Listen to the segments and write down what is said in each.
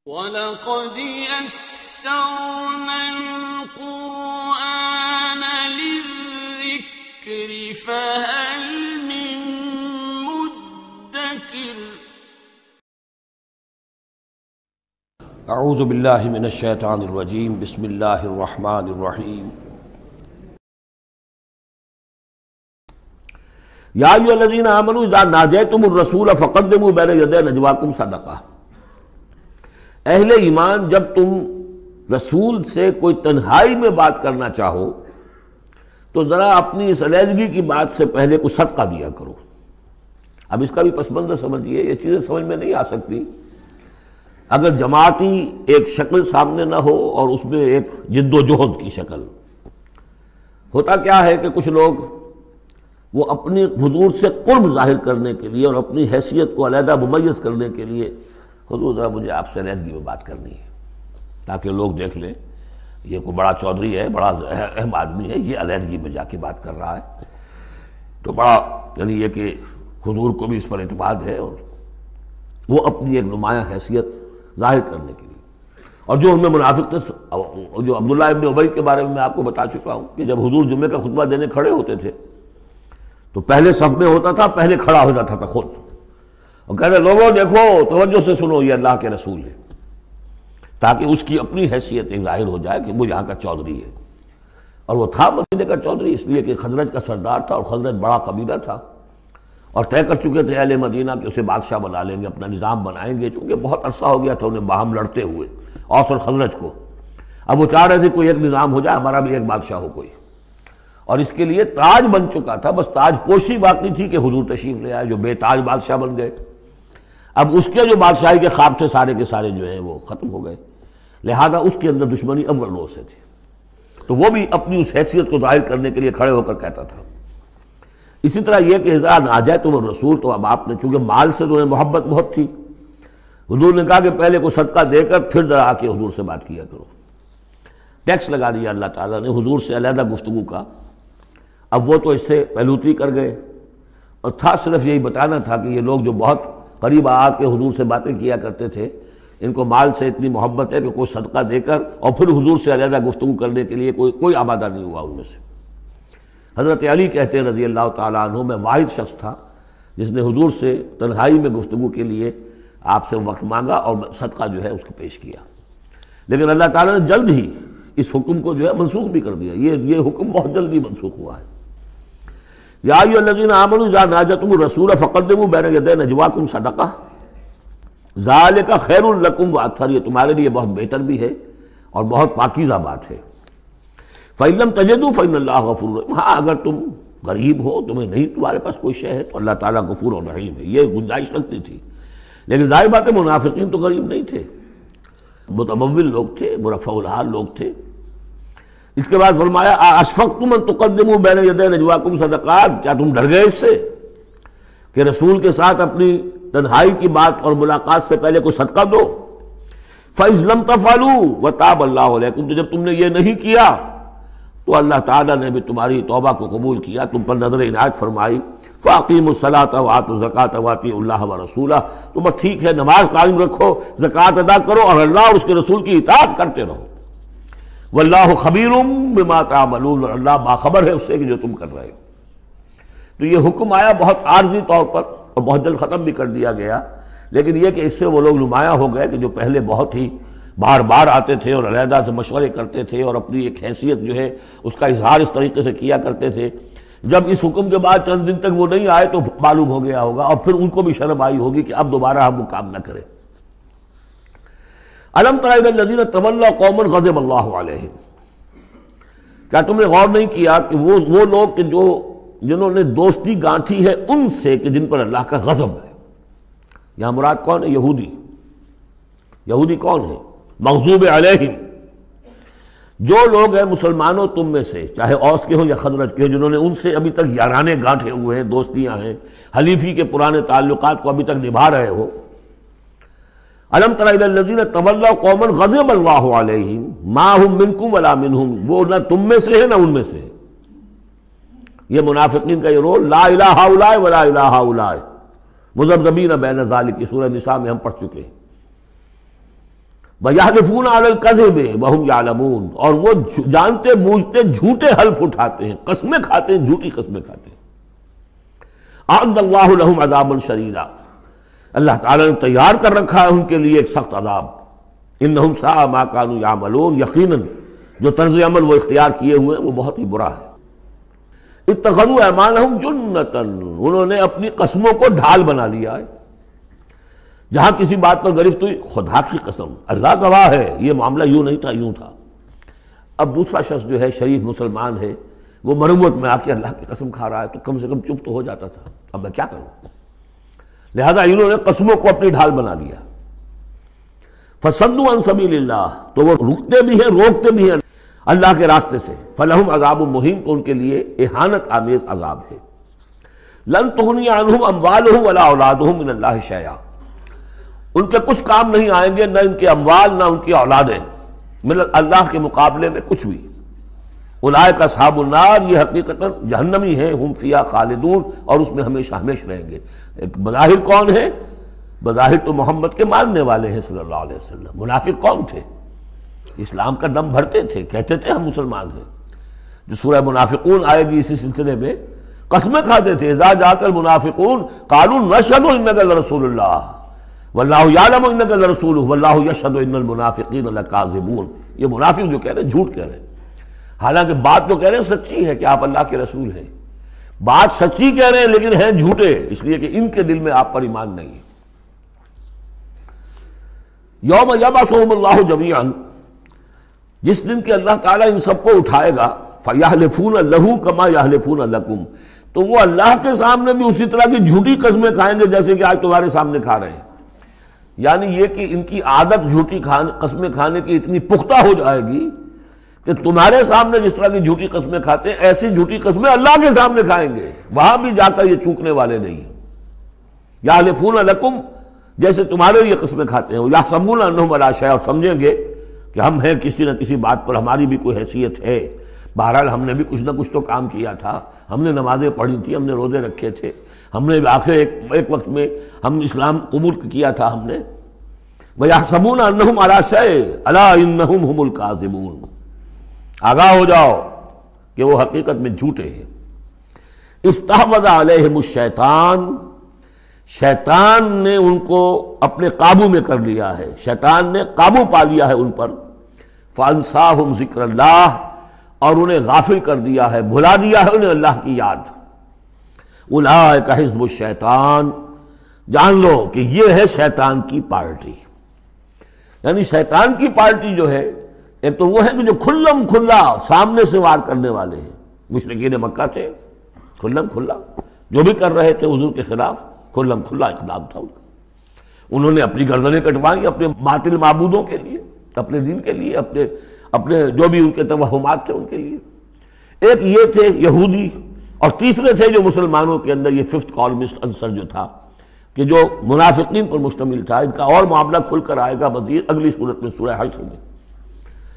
وَلَقَدْ يَسَّرْنَا الْقُرْآنَ لِلذِّكْرِ فَهَلْ مِن مُّدَّكِرٍ اعوذ باللہ من الشیطان الرجیم بسم اللہ الرحمن الرحیم یا ایھا الذین آمنوا اذا ناجیتم الرسول فقدموا بین یدی نجواکم صدقہ۔ اہل ایمان، جب تم رسول سے کوئی تنہائی میں بات کرنا چاہو تو ذرا اپنی اس علیحدگی کی بات سے پہلے کوئی صدقہ دیا کرو۔ اب اس کا بھی پس منظر سمجھیے، یہ چیزیں سمجھ میں نہیں آ سکتی اگر جماعتی ایک شکل سامنے نہ ہو اور اس میں ایک جد و جہد کی شکل۔ ہوتا کیا ہے کہ کچھ لوگ وہ اپنی حضور سے قرب ظاہر کرنے کے لیے اور اپنی حیثیت کو علیحدہ ممیز کرنے کے لیے، حضور ذرا مجھے آپ سے علیحدگی میں بات کرنی ہے تاکہ لوگ دیکھ لیں یہ کوئی بڑا چودھری ہے، بڑا اہم آدمی ہے، یہ علیحدگی میں جا کے بات کر رہا ہے، تو بڑا یعنی یہ کہ حضور کو بھی اس پر اعتماد ہے، اور وہ اپنی ایک نمایاں حیثیت ظاہر کرنے کے لیے۔ اور جو ان میں منافق تھے، جو عبداللہ ابن ابی کے بارے میں آپ کو بتا چکا ہوں کہ جب حضور جمعے کا خطبہ دینے کھڑے ہوتے تھے تو پہلے صف میں ہوتا تھا، پہلے کھڑا ہو جاتا تھا خود، اور کہتے لوگوں دیکھو توجہ سے سنو، یہ اللہ کے رسول ہے، تاکہ اس کی اپنی حیثیت ایک ظاہر ہو جائے کہ وہ یہاں کا چودھری ہے۔ اور وہ تھا مدینے کا چودھری، اس لیے کہ خزرج کا سردار تھا، اور خزرج بڑا قبیلہ تھا، اور طے کر چکے تھے اہل مدینہ کہ اسے بادشاہ بنا لیں گے، اپنا نظام بنائیں گے، چونکہ بہت عرصہ ہو گیا تھا انہیں باہم لڑتے ہوئے اوس اور خزرج کو۔ اب وہ چاہ رہے تھے کوئی ایک نظام ہو جائے، ہمارا بھی ایک بادشاہ ہو کوئی، اور اس کے لیے تاج بن چکا تھا، بس تاج پوشی باقی تھی کہ حضور تشریف لے آئے جو بے تاج بادشاہ بن گئے۔ اب اس کے جو بادشاہی کے خواب تھے سارے کے سارے جو ہیں وہ ختم ہو گئے، لہذا اس کے اندر دشمنی اول روز سے تھی، تو وہ بھی اپنی اس حیثیت کو ظاہر کرنے کے لیے کھڑے ہو کر کہتا تھا۔ اسی طرح یہ کہ اذا ناجیتم الرسول، تو اب آپ نے چونکہ مال سے تو محبت بہت تھی، حضور نے کہا کہ پہلے کوئی صدقہ دے کر پھر ذرا آ کے حضور سے بات کیا کرو۔ ٹیکس لگا دیا اللہ تعالیٰ نے حضور سے علیحدہ گفتگو کا۔ اب وہ تو اس سے پہلوتی کر گئے، اور تھا صرف یہی بتانا تھا کہ یہ لوگ جو بہت قریب آ کے حضور سے باتیں کیا کرتے تھے، ان کو مال سے اتنی محبت ہے کہ کوئی صدقہ دے کر اور پھر حضور سے علیحدہ گفتگو کرنے کے لیے کوئی آمادہ نہیں ہوا ان میں سے۔ حضرت علی کہتے ہیں رضی اللہ تعالیٰ عنہ، میں واحد شخص تھا جس نے حضور سے تنہائی میں گفتگو کے لیے آپ سے وقت مانگا اور صدقہ جو ہے اس کو پیش کیا، لیکن اللہ تعالیٰ نے جلد ہی اس حکم کو جو ہے منسوخ بھی کر دیا۔ یہ حکم بہت جلدی منسوخ ہوا ہے۔ یا ایھا الذین آمنوا اذا ناجیتم الرسول فقدموا بین یدی نجواکم صدقہ ذالک خیر لکم واطہر، یہ تمہارے لیے بہت بہتر بھی ہے اور بہت پاکیزہ بات ہے۔ فإن لم تجدوا فإن اللہ غفور رحیم، ہاں اگر تم غریب ہو، تمہیں نہیں تمہارے پاس کوئی شے ہے، تو اللہ تعالیٰ غفور اور رحیم ہے، یہ گنجائش رکھتی تھی۔ لیکن ظاہر بات ہے منافقین تو غریب نہیں تھے، متمول لوگ تھے، مرفع الحال لوگ تھے۔ اس کے بعد فرمایا اشفقتم ان تقدموا بین یدی نجواکم صدقات، کیا تم ڈر گئے اس سے کہ رسول کے ساتھ اپنی تنہائی کی بات اور ملاقات سے پہلے کوئی صدقہ دو؟ فإذ لم تفعلوا وتاب اللہ علیکم، تو جب تم نے یہ نہیں کیا تو اللہ تعالیٰ نے بھی تمہاری توبہ کو قبول کیا، تم پر نظر عنایت فرمائی۔ فاقیموا الصلاۃ وآتوا الزکاۃ واطیعوا اللہ ورسولہ، تو بس ٹھیک ہے، نماز قائم رکھو، زکوٰۃ ادا کرو، اور اللہ اور اس کے رسول کی اطاعت کرتے رہو۔ واللہ خبیر بما تعملون، اور اللہ باخبر ہے اس سے کہ جو تم کر رہے ہو۔ تو یہ حکم آیا بہت عارضی طور پر اور بہت جلد ختم بھی کر دیا گیا، لیکن یہ کہ اس سے وہ لوگ نمایاں ہو گئے کہ جو پہلے بہت ہی بار بار آتے تھے اور علیحدہ سے مشورے کرتے تھے اور اپنی ایک حیثیت جو ہے اس کا اظہار اس طریقے سے کیا کرتے تھے، جب اس حکم کے بعد چند دن تک وہ نہیں آئے تو معلوم ہو گیا ہوگا، اور پھر ان کو بھی شرم آئی ہوگی کہ اب دوبارہ ہم وہ کام نہ کریں۔ الم تر الی الذین تولوا قوما غضب اللہ علیہم، کیا تم نے غور نہیں کیا کہ وہ لوگ کہ جنہوں نے دوستی گانٹھی ہے ان سے کہ جن پر اللہ کا غضب ہے۔ یہاں مراد کون ہے؟ یہودی کون ہے؟ مغضوب علیہم، جو لوگ ہیں مسلمانوں تم میں سے، چاہے اوس کے ہوں یا خزرج کے ہوں، جنہوں نے ان سے ابھی تک یارانے گانٹھے ہوئے ہیں، دوستیاں ہیں، حلیفی کے پرانے تعلقات کو ابھی تک نبھا رہے ہو۔ الم تر الی الذین تولوا قوما غضب اللہ علیہم ما هم منکم ولا منہم، وہ نہ تم میں سے ہے نہ ان میں سے ہے۔ یہ منافقین کا یہ رول، لا الہ ہؤلاء ولا الہ ہؤلاء، مذبذبین بین ذلک، سورہ نساء میں ہم پڑھ چکے ہیں۔ وَيَحْلِفُونَ عَلَى الْكَذِبِ وَهُمْ يَعْلَمُونَ، اور وہ جانتے بوجھتے جھوٹے حلف اٹھاتے ہیں، قسمیں کھاتے ہیں، جھوٹی قسمیں کھاتے ہیں۔ أَعَدَّ اللَّهُ لَهُمْ عَذَابًا شَدِيدًا، اللہ تعالیٰ نے تیار کر رکھا ہے ان کے لیے ایک سخت عذاب۔ إِنَّهُمْ سَاءَ مَا كَانُوا يَعْمَلُونَ، یقیناً جو طرز عمل وہ اختیار کیے ہوئے ہیں وہ بہت ہی برا ہے۔ اتخذوا ایمانہم جنۃ، انہوں نے اپنی قسموں کو ڈھال بنا لیا ہے۔ جہاں کسی بات پر گرفت ہوئی، خدا کی قسم، اللہ گواہ ہے یہ معاملہ یوں نہیں تھا، یوں تھا۔ اب دوسرا شخص جو ہے شریف مسلمان ہے، وہ مروت میں آ کے اللہ کی قسم کھا رہا ہے تو کم سے کم چپ تو ہو جاتا تھا، اب میں کیا کروں؟ لہذا انہوں نے قسموں کو اپنی ڈھال بنا لیا۔ فصدوا عن سبیل اللہ، تو وہ رکتے بھی ہیں روکتے بھی ہیں اللہ کے راستے سے۔ فلہم عذاب مہین، تو ان کے لیے اہانت آمیز عذاب ہے۔ لن تغنی عنہم اموالہم ولا اولادہم من اللہ شیئا، ان کے کچھ کام نہیں آئیں گے، نہ ان کے اموال نہ ان کی اولادیں، من اللہ کے مقابلے میں کچھ بھی۔ اولئک اصحاب النار، یہ حقیقتاً جہنمی ہیں، ہم فیہا خالدون، اور اس میں ہمیشہ ہمیشہ رہیں گے۔ ایک بظاہر کون ہے؟ بظاہر تو محمد کے ماننے والے ہیں صلی اللہ علیہ وسلم۔ منافق کون تھے؟ اسلام کا دم بھرتے تھے، کہتے تھے ہم مسلمان ہیں۔ جو سورہ منافقون آئے گی اسی سلسلے میں، قسمیں کھاتے تھے، اذا جاءک المنافقون قالوا نشهد انک لرسول اللہ واللہ یعلم انک لرسولہ واللہ یشہد ان المنافقین لکاذبون۔ یہ منافق جو کہہ رہے ہیں جھوٹ کہہ رہے ہیں، حالانکہ بات جو کہہ رہے ہیں سچی ہے کہ آپ اللہ کے رسول ہیں، بات سچی کہہ رہے ہیں لیکن ہیں جھوٹے، اس لیے کہ ان کے دل میں آپ پر ایمان نہیں ہے۔ یوم یبعثہم اللہ جمیعا، جس دن کہ اللہ تعالیٰ ان سب کو اٹھائے گا، فَيَحْلِفُونَ لَهُ كَمَا يَحْلِفُونَ لَكُمْ، تو وہ اللہ کے سامنے بھی اسی طرح کی جھوٹی قسمیں کھائیں گے جیسے کہ آج تمہارے سامنے کھا رہے ہیں۔ یعنی یہ کہ ان کی عادت جھوٹی قسمیں کھانے کی اتنی پختہ ہو جائے گی کہ تمہارے سامنے جس طرح کی جھوٹی قسمیں کھاتے ہیں، ایسی جھوٹی قسمیں اللہ کے سامنے کھائیں گے، وہاں بھی جا کر یہ چوکنے والے نہیں ہیں۔ یحلفون لکم، جیسے تمہارے یہ قسمیں کھاتے ہیں، یحسبون انہم علی شیء، اور سمجھیں گے کہ ہم ہیں کسی نہ کسی بات پر، ہماری بھی کوئی حیثیت ہے، بہرحال ہم نے بھی کچھ نہ کچھ تو کام کیا تھا، ہم نے نمازیں پڑھی تھی، ہم نے روزے رکھے تھے، ہم نے آخر ایک وقت میں ہم اسلام قبول کیا تھا ہم نے۔ وَيَحْسَبُونَ أَنَّهُمْ عَلَىٰ شَيْءٍ أَلَا إِنَّهُمْ هُمُ الْكَاذِبُونَ، آگاہ ہو جاؤ کہ وہ حقیقت میں جھوٹے ہیں۔ اِسْتَحْوَذَ عَلَيْهِمُ الشَّيْطَانُ، شیطان نے ان کو اپنے قابو میں کر لیا ہے، شیطان نے قابو پا لیا ہے ان پر۔ فَأَنْسَاهُمْ ذِكْرَ اللَّهِ، اور انہیں غافل کر دیا ہے، بھلا دیا ہے انہیں اللہ کی یاد۔ اولئک حزب الشیطان، جان لو کہ یہ ہے شیطان کی پارٹی۔ یعنی شیطان کی پارٹی جو ہے، ایک تو وہ ہے کہ جو کھلم کھلا سامنے سے وار کرنے والے ہیں، مشرکین مکہ تھے، کھلم کھلا جو بھی کر رہے تھے حضور کے خلاف، کھلم کھلا اقدام تھا ان کا۔ انہوں نے اپنی گردنیں کٹوائیں اپنے باطل معبودوں کے لیے، اپنے دین کے لیے، اپنے جو بھی ان کے توہمات تھے ان کے لیے۔ ایک یہ تھے یہودی، اور تیسرے تھے جو مسلمانوں کے اندر یہ ففتھ کالمسٹ عنصر جو تھا، کہ جو منافقین پر مشتمل تھا۔ ان کا اور معاملہ کھل کر آئے گا مزید اگلی صورت میں، سورہ حشر میں۔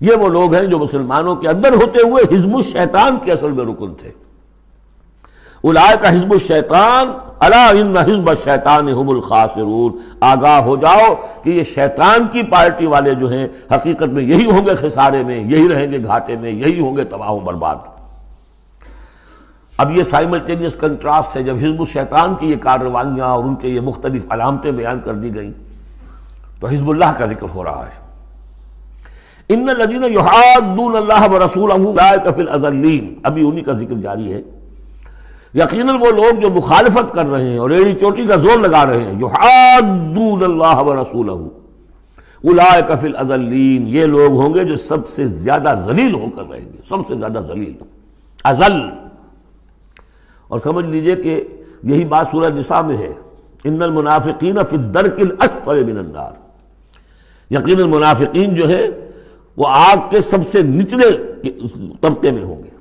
یہ وہ لوگ ہیں جو مسلمانوں کے اندر ہوتے ہوئے حزب الشیطان کے اصل میں رکن تھے۔ اولئک حزب الشیطان الا ان حزب الشیطان هم الخاسرون، آگاہ ہو جاؤ کہ یہ شیطان کی پارٹی والے جو ہیں حقیقت میں یہی ہوں گے خسارے میں، یہی رہیں گے گھاٹے میں، یہی ہوں گے تباہ و برباد۔ اب یہ سائملٹینیس کنٹراسٹ ہے، جب حزب الشیطان کی یہ کارروائیاں اور ان کے یہ مختلف علامتیں بیان کر دی گئیں تو حزب اللہ کا ذکر ہو رہا ہے۔ ان الذین یحادون اللہ ورسولہ اولئک فی الاذلین، ابھی انہی کا ذکر جاری ہے۔ یقیناً وہ لوگ جو مخالفت کر رہے ہیں اور ایڑی چوٹی کا زور لگا رہے ہیں، یحادون اللہ ورسولہ اولئک فی الاذلین، یہ لوگ ہوں گے جو سب سے زیادہ ذلیل ہو کر رہیں گے، سب سے زیادہ ذلیل، اذل۔ اور سمجھ لیجئے کہ یہی بات سورہ نساء میں ہے، ان المنافقین فی الدرک الاسفل من النار، یقیناً منافقین جو ہے وہ آگ کے سب سے نچلے طبقے میں ہوں گے۔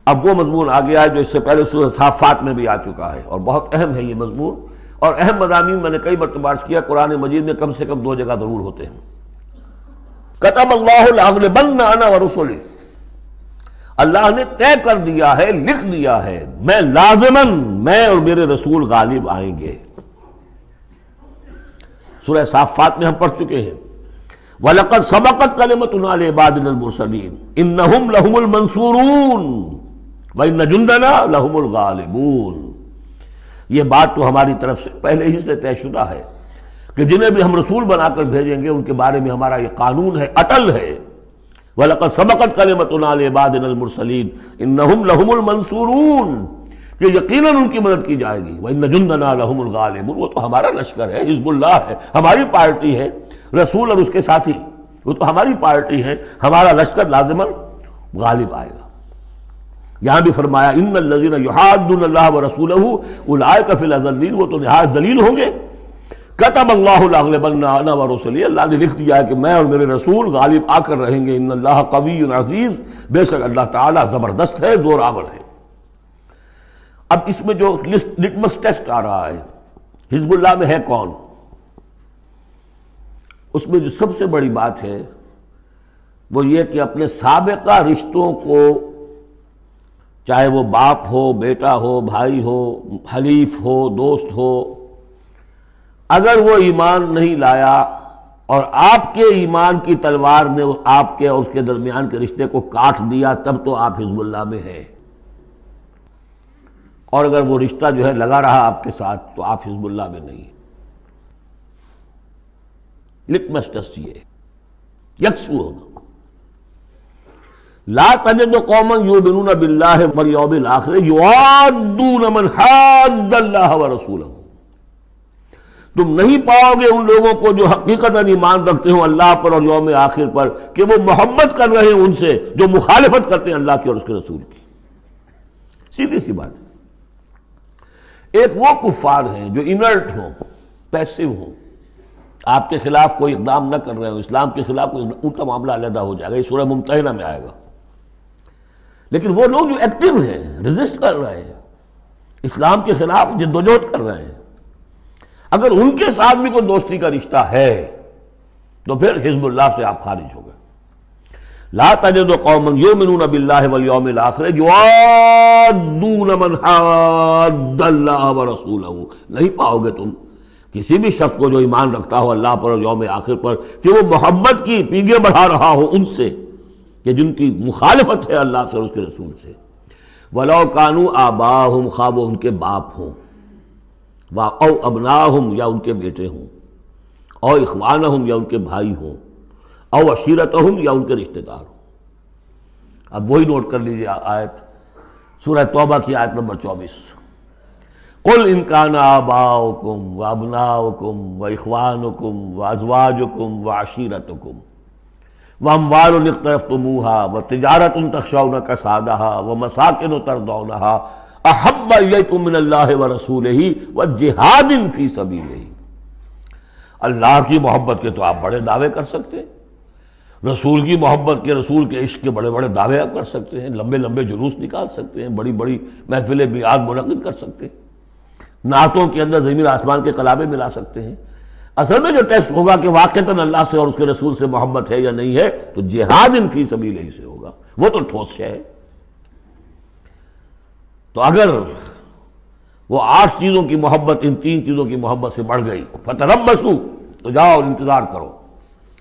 اب وہ مضمون آ گیا ہے جو اس سے پہلے سورہ صافات میں بھی آ چکا ہے، اور بہت اہم ہے یہ مضمون، اور اہم مضامین میں نے کئی مرتبہ عرض کیا، قرآن مجید میں کم سے کم 2 جگہ ضرور ہوتے ہیں۔ کتب اللہ لأغلبن انا ورسلی، اللہ نے طے کر دیا ہے، لکھ دیا ہے، میں لازماً، میں اور میرے رسول غالب آئیں گے۔ سورہ صافات میں ہم پڑھ چکے ہیں وَلَقَدْ سَبَقَتْ كَلِمَتُنَا لِعِبَادِنَا الْمُرْسَلِينَ إِنَّهُمْ لَهُمُ الْمَنْصُورُونَ وَإِنَّ جُنْدَنَا لَهُمُ الْغَالِبُونَ۔ یہ بات تو ہماری طرف سے پہلے ہی سے طے شدہ ہے کہ جنہیں بھی ہم رسول بنا کر بھیجیں گے ان کے بارے میں ہمارا یہ قانون ہے، اٹل ہے۔ وَلَقَدْ سَبَقَتْ كَلِمَتُنَا لِعِبَادِنَا الْمُرْسَلِينَ إِنَّهُمْ لَهُمُ الْمَنْصُورُونَ، کہ یقیناً ان کی مدد کی جائے گی۔ وَإِنَّ جُنْدَنَا لَهُمُ الْغَالِبُونَ، وہ تو ہمارا لشکر ہے، حزب اللہ ہے، ہماری پارٹی ہے، رسول اور اس کے ساتھی وہ تو ہماری پارٹی ہے، ہمارا لشکر لازماً غالب آئے گا۔ یہاں بھی فرمایا ان الذین یحادون اللہ ورسولہ اولئک فی الاذلین، وہ تو نہایت ذلیل ہوں گے۔ کتب اللہ لاغلبن انا ورسلی، اللہ نے لکھ دیا ہے کہ میں اور میرے رسول غالب آ کر رہیں گے۔ ان اللہ قوی عزیز، بے شک اللہ تعالیٰ زبردست ہے، زور آور ہے۔ اب اس میں جو لٹمس ٹیسٹ آ رہا ہے حزب اللہ میں ہے کون، اس میں جو سب سے بڑی بات ہے وہ یہ کہ اپنے سابقہ رشتوں کو، چاہے وہ باپ ہو، بیٹا ہو، بھائی ہو، حلیف ہو، دوست ہو، اگر وہ ایمان نہیں لایا اور آپ کے ایمان کی تلوار نے آپ کے اور اس کے درمیان کے رشتے کو کاٹ دیا، تب تو آپ حزب اللہ میں ہیں، اور اگر وہ رشتہ جو ہے لگا رہا آپ کے ساتھ تو آپ حزب اللہ میں نہیں۔ لٹمس ٹیسٹ یہ یکسو ہونا۔ لا تجد قوما یؤمنون باللہ والیوم الآخر یوادون من حاد اللہ ورسولہ، تم نہیں پاؤ گے ان لوگوں کو جو حقیقتاً ایمان رکھتے ہوں اللہ پر اور یوم آخر پر کہ وہ محبت کر رہے ہیں ان سے جو مخالفت کرتے ہیں اللہ کی اور اس کے رسول کی۔ سیدھی سی بات ہے۔ ایک وہ کفار ہیں جو انرٹ ہوں، پیسو ہوں، آپ کے خلاف کوئی اقدام نہ کر رہے ہوں، اسلام کے خلاف کوئی، ان کا معاملہ علیحدہ ہو جائے گا، یہ سورہ ممتحنہ میں آئے گا۔ لیکن وہ لوگ جو ایکٹیو ہیں، ریزسٹ کر رہے ہیں، اسلام کے خلاف جدوجہد کر رہے ہیں، اگر ان کے ساتھ بھی کوئی دوستی کا رشتہ ہے تو پھر حزب اللہ سے آپ خارج ہو گئے۔ لا تجد قوما یؤمنون باللہ والیوم الآخر یوادون من حاد اللہ ورسولہ، نہیں پاؤ گے تم کسی بھی شخص کو جو ایمان رکھتا ہو اللہ پر اور یوم آخر پر کہ وہ محبت کی پینگیں بڑھا رہا ہو ان سے کہ جن کی مخالفت ہے اللہ سے اور اس کے رسول سے۔ وَلَوْ كَانُوا آبَاءَهُمْ، خواہ وہ ان کے باپ ہوں، او ابناہم یا ان کے بیٹے ہوں، او اخوانہم یا ان کے بھائی ہوں، او عشیرتہم یا ان کے رشتہ دار ہوں۔ اب وہی نوٹ کر لیجیے آیت سورہ توبہ کی آیت نمبر 24۔ قل ان کان آباؤکم وابناؤکم واخوانکم وازواجکم وعشیرتکم واموال اقترفتموها وتجارۃ تخشون کسادها ومساکن ترضونها احب الیکم من اللہ ورسولہ وجہاد فی سبیلہ۔ اللہ کی محبت کے تو آپ بڑے دعوے کر سکتے ہیں، رسول کی محبت کے، رسول کے عشق کے بڑے بڑے دعوے آپ کر سکتے ہیں، لمبے لمبے جلوس نکال سکتے ہیں، بڑی بڑی محفل بیعت منعقد کر سکتے ہیں، نعتوں کے اندر زمین آسمان کے کلامیں ملا سکتے ہیں۔ اصل میں جو ٹیسٹ ہوگا کہ واقعتاً اللہ سے اور اس کے رسول سے محبت ہے یا نہیں ہے، تو جہاد فی سبیلہ سے ہوگا، وہ تو ٹھوس شے ہے۔ تو اگر وہ 8 چیزوں کی محبت ان 3 چیزوں کی محبت سے بڑھ گئی، فتربصوا، تو جاؤ اور انتظار کرو،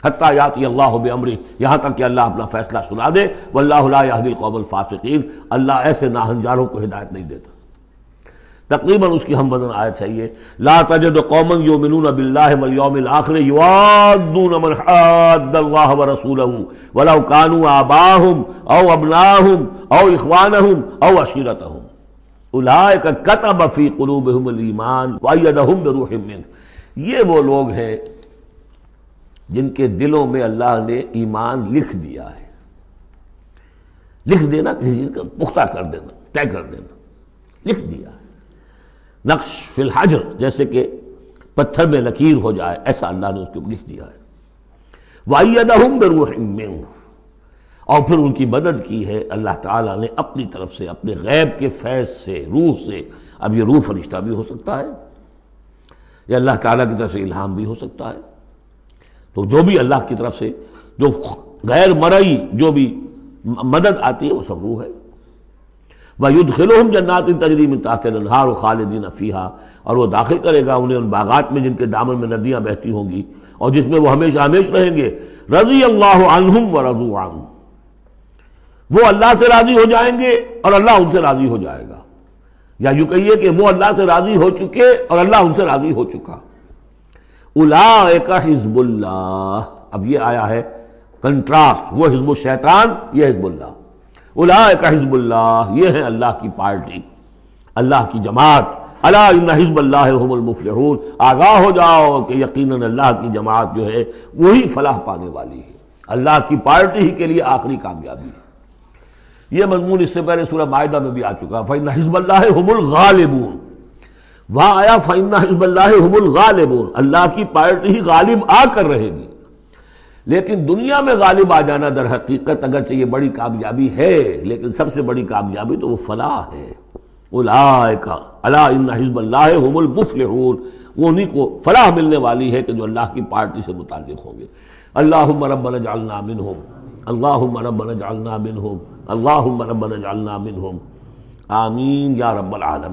حتیٰ یاتی اللہ بامرہ، یہاں تک کہ اللہ اپنا فیصلہ سنا دے۔ واللہ لا یہدی القوم الفاسقین، اللہ ایسے ناہنجاروں کو ہدایت نہیں دیتا۔ تقریباً اس کی ہم وزن آیت ہے یہ، لا تجد قوما یؤمنون باللہ والیوم الآخر یوادون من حاد اللہ ورسولہ ولو کانوا آباءہم او ابناءہم او اخوانہم او عشیرتہم اولئک کتب فی قلوبہم الایمان وایدہم بروح منہ۔ یہ وہ لوگ ہیں جن کے دلوں میں اللہ نے ایمان لکھ دیا ہے۔ لکھ دینا کسی چیز کا پختہ کر دینا، طے کر دینا، لکھ دیا ہے، نقش فی الحجر، جیسے کہ پتھر میں لکیر ہو جائے، ایسا اللہ نے اس کو لکھ دیا ہے۔ وَأَيَّدَهُمْ بِرُوحٍ مِّنْهُ، اور پھر ان کی مدد کی ہے اللہ تعالیٰ نے اپنی طرف سے، اپنے غیب کے فیض سے، روح سے۔ اب یہ روح فرشتہ بھی ہو سکتا ہے یا اللہ تعالیٰ کی طرف سے الہام بھی ہو سکتا ہے، تو جو بھی اللہ کی طرف سے جو غیر مرئی جو بھی مدد آتی ہے وہ سب روح ہے۔ وَيُدْخِلُهُمْ جَنَّاتٍ تَجْرِي مِن تَحْتِهَا الْأَنْهَارُ خَالِدِينَ فِيهَا، اور وہ داخل کرے گا انہیں ان باغات میں جن کے دامن میں ندیاں بہتی ہوں گی، اور جس میں وہ ہمیشہ ہمیش رہیں گے. رضی اللہ عنہم ورضوا عنہ، وہ اللہ سے راضی ہو جائیں گے اور اللہ ان سے راضی ہو جائے گا، یا یوں کہیے کہ وہ اللہ سے راضی ہو چکے اور اللہ ان سے راضی ہو چکا. اولئک حزب اللہ، اب یہ آیا ہے کنٹراسٹ، وہ حزب الشیطان، یہ حزب اللہ. اولئک حزب اللہ، یہ ہے اللہ کی پارٹی، اللہ کی جماعت. الا ان حزب اللہ هم المفلحون، آگاہ ہو جاؤ کہ یقیناً اللہ کی جماعت جو ہے وہی فلاح پانے والی ہے، اللہ کی پارٹی ہی کے لیے آخری کامیابی ہے. یہ مضمون اس سے پہلے سورہ مائدہ میں بھی آ چکا. فإن حزب اللہ هم الغالبون، وہاں آیا فإن حزب اللہ هم الغالبون، اللہ کی پارٹی ہی غالب آ کر رہے گی. لیکن دنیا میں غالب آ جانا در حقیقت اگرچہ یہ بڑی کامیابی ہے، لیکن سب سے بڑی کامیابی تو وہ فلاح ہے. اولئک الا ان حزب اللہ هم المفلحون، وہ انہیں کو فلاح ملنے والی ہے کہ جو اللہ کی پارٹی سے متعلق ہوں گے. اللہم ربنا اجعلنا منہم، اللہم ربنا اجعلنا منہم، اللہم ربنا اجعلنا منہم. آمین یا رب العالمین.